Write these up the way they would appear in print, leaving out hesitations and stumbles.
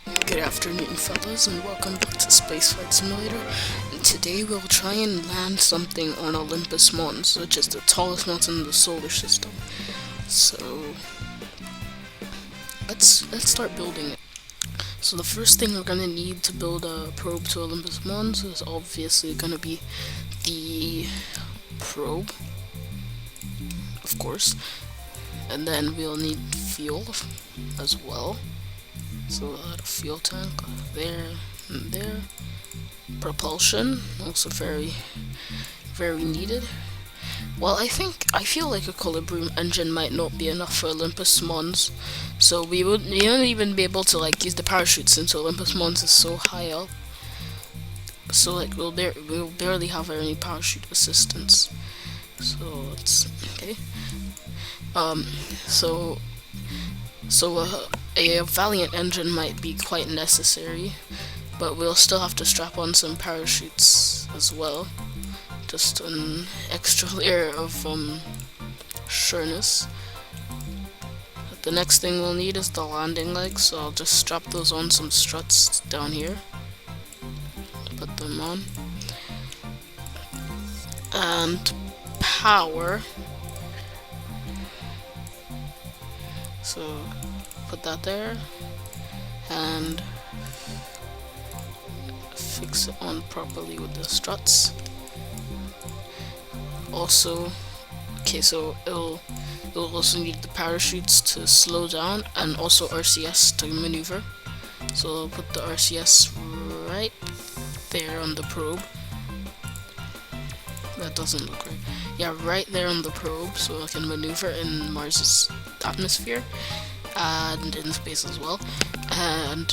Good afternoon, fellas, and welcome back to Spaceflight Simulator. And today we'll try and land something on Olympus Mons, which is the tallest mountain in the solar system. So let's start building it. So the first thing we're gonna need to build a probe to Olympus Mons is obviously gonna be the probe, of course, and then we'll need fuel as well. So we'll add a fuel tank there and there. Propulsion, also very needed. Well, I feel like a Equilibrium engine might not be enough for Olympus Mons, so we won't even be able to use the parachute since Olympus Mons is so high up. So we'll barely have any parachute assistance. So it's okay. A Valiant engine might be quite necessary, but we'll still have to strap on some parachutes as well. Just an extra layer of sureness. The next thing we'll need is the landing legs, so I'll just strap those on some struts down here. Put them on. And power. So put that there and fix it on properly with the struts. Also, okay, so it'll also need the parachutes to slow down and also RCS to maneuver. So I'll put the RCS right there on the probe. That doesn't look right. Yeah, right there on the probe, so I can maneuver in Mars's atmosphere and in space as well. And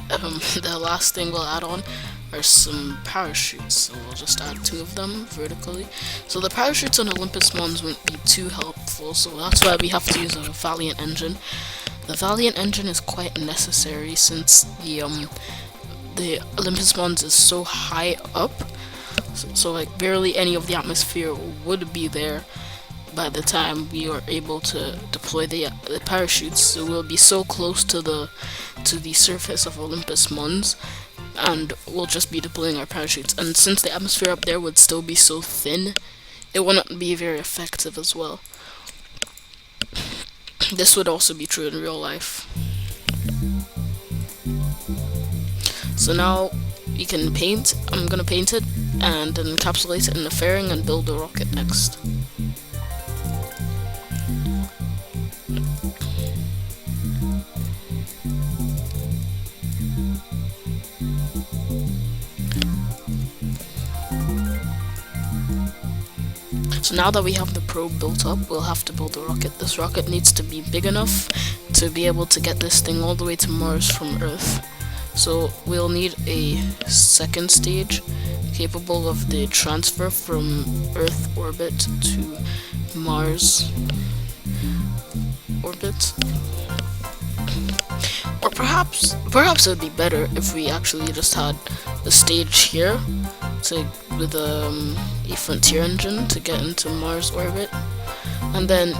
the last thing we'll add on are some parachutes, so we'll just add 2 of them vertically. So the parachutes on Olympus Mons won't be too helpful, so that's why we have to use a Valiant engine. The Valiant engine is quite necessary since the Olympus Mons is so high up, so barely any of the atmosphere would be there by the time we are able to deploy the parachutes. So we'll be so close to the surface of Olympus Mons, and we'll just be deploying our parachutes. And since the atmosphere up there would still be so thin, it wouldn't be very effective as well. This would also be true in real life. So now we can paint. I'm gonna paint it and then encapsulate it in the fairing and build the rocket next. So now that we have the probe built up, we'll have to build the rocket. This rocket needs to be big enough to be able to get this thing all the way to Mars from Earth. So we'll need a second stage capable of the transfer from Earth orbit to Mars orbit. Or perhaps it would be better if we actually just had a stage here with a Frontier engine to get into Mars orbit, and then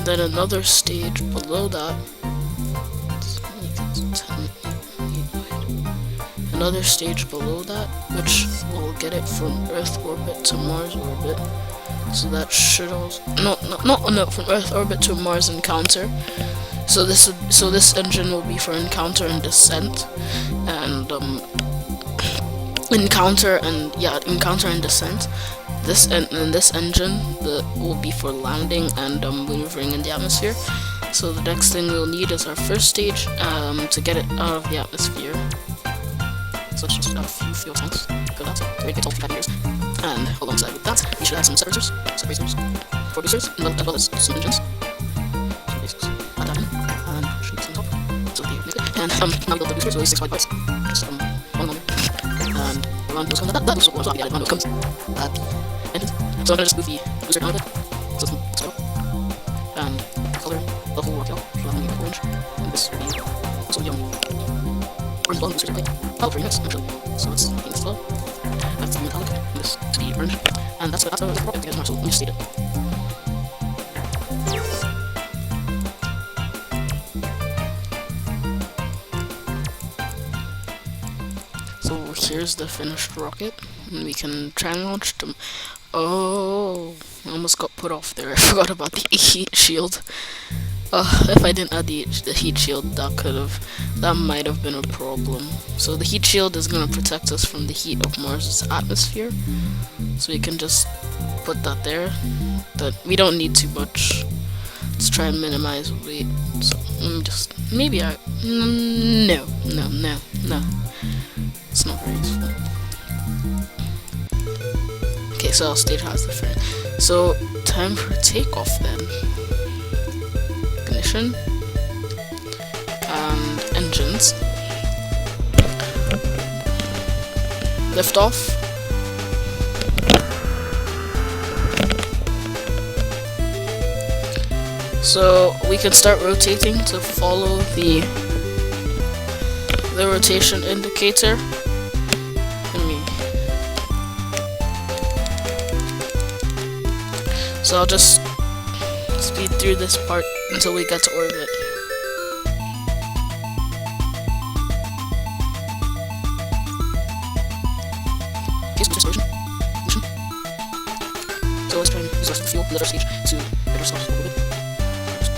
another stage below that. Another stage below that, which will get it from Earth orbit to Mars orbit. So that should also no from Earth orbit to Mars encounter. So this engine will be for encounter and descent, and encounter and descent. This engine will be for landing and maneuvering in the atmosphere. So the next thing we'll need is our first stage to get it out of the atmosphere. So just a few fuel tanks for that. So it takes 5 years. And alongside with that, we should add some separators, for boosters, as well as some engines. So basically, add that in and shoot some top. So they mix it. And now build the boosters, so these 6 wide parts. Just one on there. And around those comes that will also be added around those comes at the engines. So I'm gonna just move the booster down a bit. So it's go. And color the whole rocket out. So I'm gonna orange. And this will be also orange blonde boosters, I think. Oh, very nice, actually. So let's paint this as well. That's the metallic, and this to be orange. And that's how the rocket gets Mars, so let me just state it. So here's the finished rocket, and we can try and launch them. Oh, I almost got put off there. I forgot about the heat shield. If I didn't add the heat shield, that might have been a problem. So the heat shield is gonna protect us from the heat of Mars' atmosphere. So we can just put that there. But we don't need too much. Let's try and minimize weight. So let me just no. It's not very useful. Okay, so our stage has the frame. So time for takeoff then. Ignition and engines. Lift off. So we can start rotating to follow the rotation indicator. So I'll just speed through this part until we get to orbit. So let's try and use less fuel in the first stage to get ourselves to orbit. So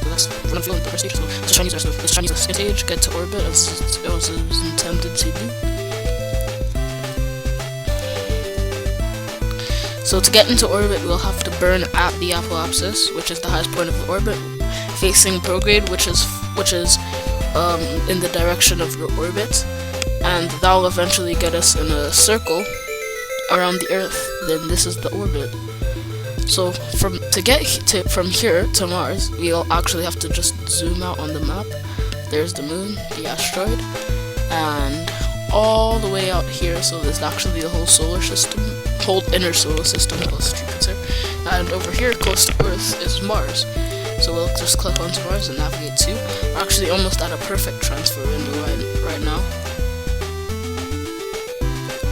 that's run fuel in the first stage. So let's try and use this Chinese stage, get to orbit as it was intended to do. So to get into orbit, we'll have to burn at the apoapsis, which is the highest point of the orbit, facing prograde, which is in the direction of your orbit, and that will eventually get us in a circle around the Earth. Then this is the orbit. So from here to Mars, we'll actually have to just zoom out on the map. There's the moon, the asteroid, and all the way out here. So there's actually the whole solar system. Whole inner solar system plus Jupiter, and over here close to Earth is Mars. So we'll just click onto Mars and navigate to. We're actually almost at a perfect transfer window right now.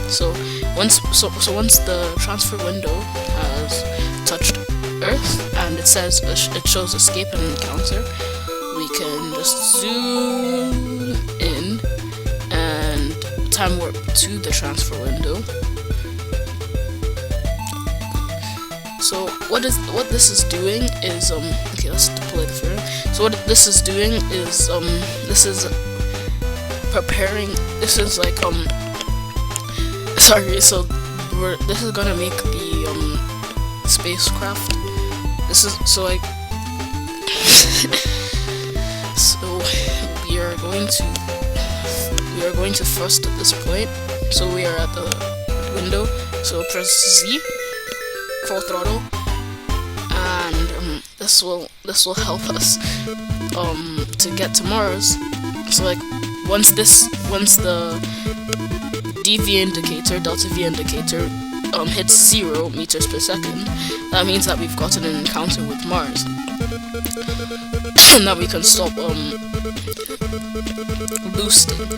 So once the transfer window has touched Earth and it shows escape and encounter, we can just zoom in and time warp to the transfer window. So what this is doing is okay, let's deploy the frame. So what this is doing is this is preparing. This is like sorry. So this is gonna make the spacecraft. This is so like so we are going to thrust at this point. So we are at the window. So press Z. Full throttle, and this will help us to get to Mars. So like once the delta V indicator hits 0 meters per second, that means that we've gotten an encounter with Mars, and that we can stop boosting.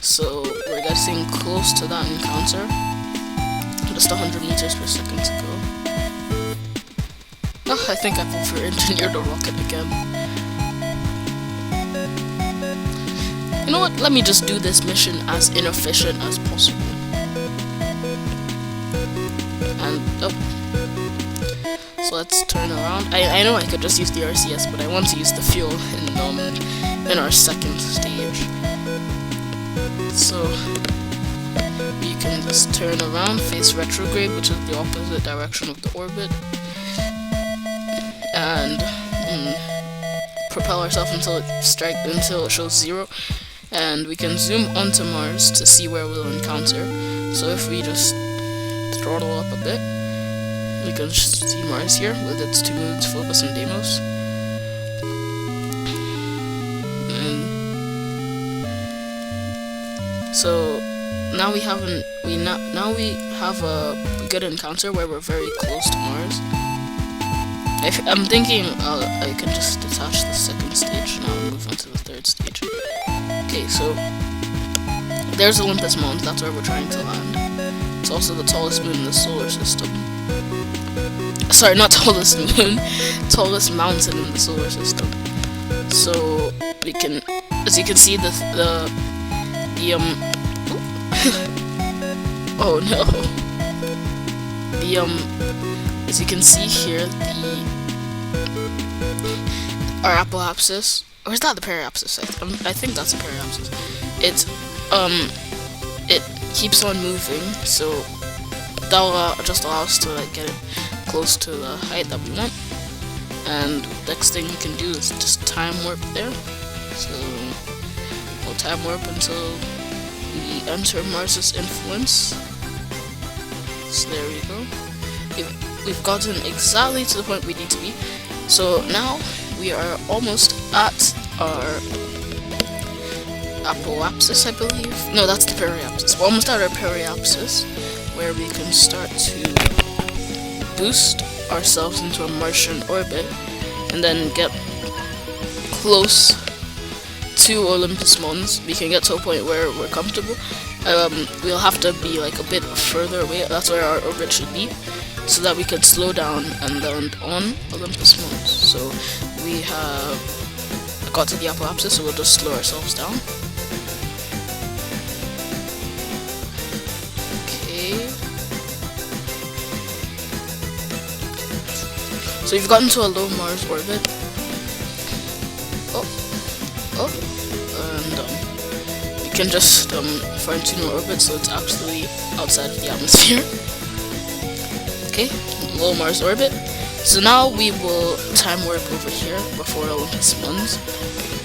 So we're getting close to that encounter. Just 100 meters per second to go. Oh, I think I've over-engineered a rocket again. You know what? Let me just do this mission as inefficient as possible. And so let's turn around. I know I could just use the RCS, but I want to use the fuel in our second stage. So we can just turn around, face retrograde, which is the opposite direction of the orbit, and propel ourselves until it shows 0, and we can zoom onto Mars to see where we'll encounter. So if we just throttle up a bit, we can see Mars here with its 2 moons, Phobos and Deimos. So now we have a good encounter where we're very close to Mars. I'm thinking I can just detach the second stage now and move on to the third stage. Okay, so there's Olympus Mons. That's where we're trying to land. It's also the tallest moon in the solar system. Sorry, not tallest moon, tallest mountain in the solar system. So we can, as you can see, Oh no. The as you can see here, our apoapsis, or is that the periapsis? I think that's a periapsis. It keeps on moving, so that will just allow us to like get it close to the height that we want. And next thing we can do is just time warp there. So we'll time warp until we enter Mars's influence. So there we go. We've gotten exactly to the point we need to be. So now we are almost at our apoapsis, I believe. No, that's the periapsis. We're almost at our periapsis, where we can start to boost ourselves into a Martian orbit and then get close to Olympus Mons. We can get to a point where we're comfortable. We'll have to be like a bit further away. That's where our orbit should be, so that we could slow down and land on Olympus Mons. So we have got to the apoapsis, so we'll just slow ourselves down. Okay. So we've gotten to a low Mars orbit. And we can just fine tune our orbit so it's actually outside of the atmosphere. Okay, low Mars orbit. So now we will time warp over here before Olympus Mons,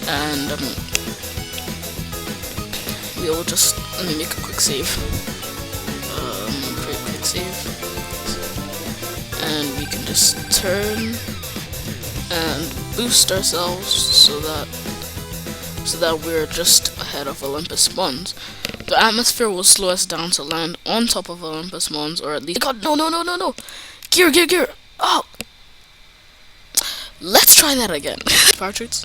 and we will just, let me make a quick save. Quick save. And we can just turn and boost ourselves so that we're just ahead of Olympus Mons. The atmosphere will slow us down to land on top of Olympus Mons, or at least— God, no! Gear! Oh! Let's try that again. Power traits.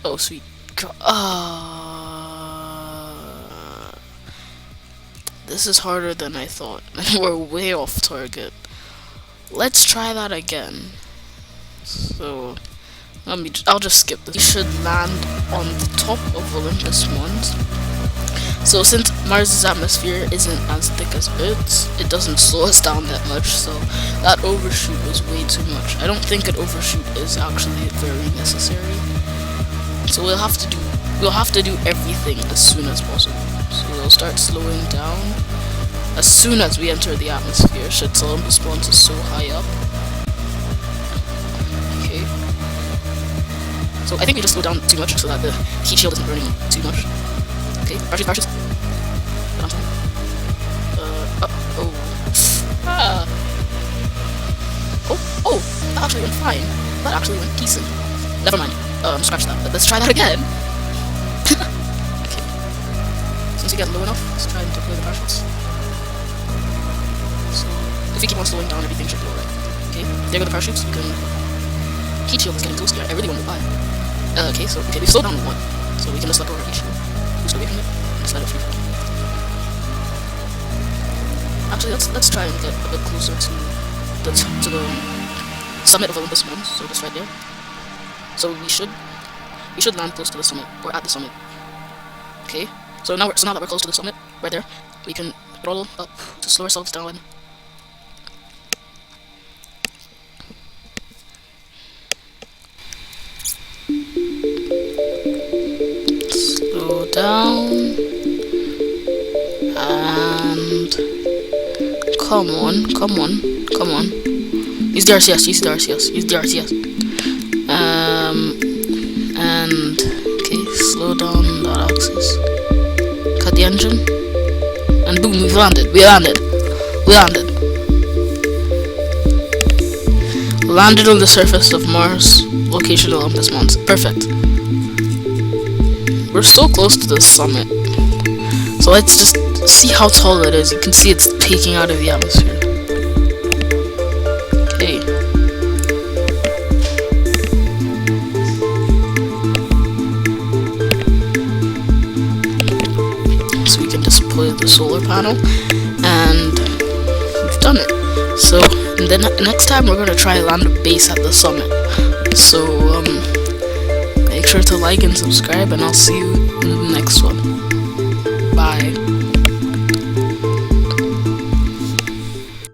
Oh, sweet. This is harder than I thought. We're way off target. Let's try that again. So I'll just skip this. We should land on the top of Olympus Mons. So since Mars's atmosphere isn't as thick as Earth's, it doesn't slow us down that much, so that overshoot was way too much. I don't think an overshoot is actually very necessary. So we'll have to do everything as soon as possible. So we'll start slowing down as soon as we enter the atmosphere, since Olympus Mons is so high up. Okay. So I think we just slow down too much so that the heat shield isn't burning too much. Okay, parachutes. Oh, that actually went fine. That actually went decent. Never mind. Scratch that. Let's try that again. Okay. Since we get low enough, let's try and deploy the parachutes. So, if we keep on slowing down, everything should be alright. Okay, there go the parachutes. We can... Heat shield is getting close here. I really want to buy. Okay, we slowed down one. So we can just let go of our heat shield. Boost away from it, and just let it free fall. Actually, let's try and get a bit closer to the summit of Olympus Mons. So just right there. So we should land close to the summit, or at the summit. Okay. So now that we're close to the summit, right there, we can throttle up to slow ourselves down. Slow down, and come on. Use the RCS. And okay, slow down that axis. Cut the engine, and boom, we landed. Landed on the surface of Mars, location Olympus Mons. Perfect. We're so close to the summit. So let's just see how tall it is. You can see it's peeking out of the atmosphere. Okay. So we can deploy the solar panel, and we've done it. So then next time we're gonna try land a base at the summit. So make sure to like and subscribe, and I'll see you in the next one.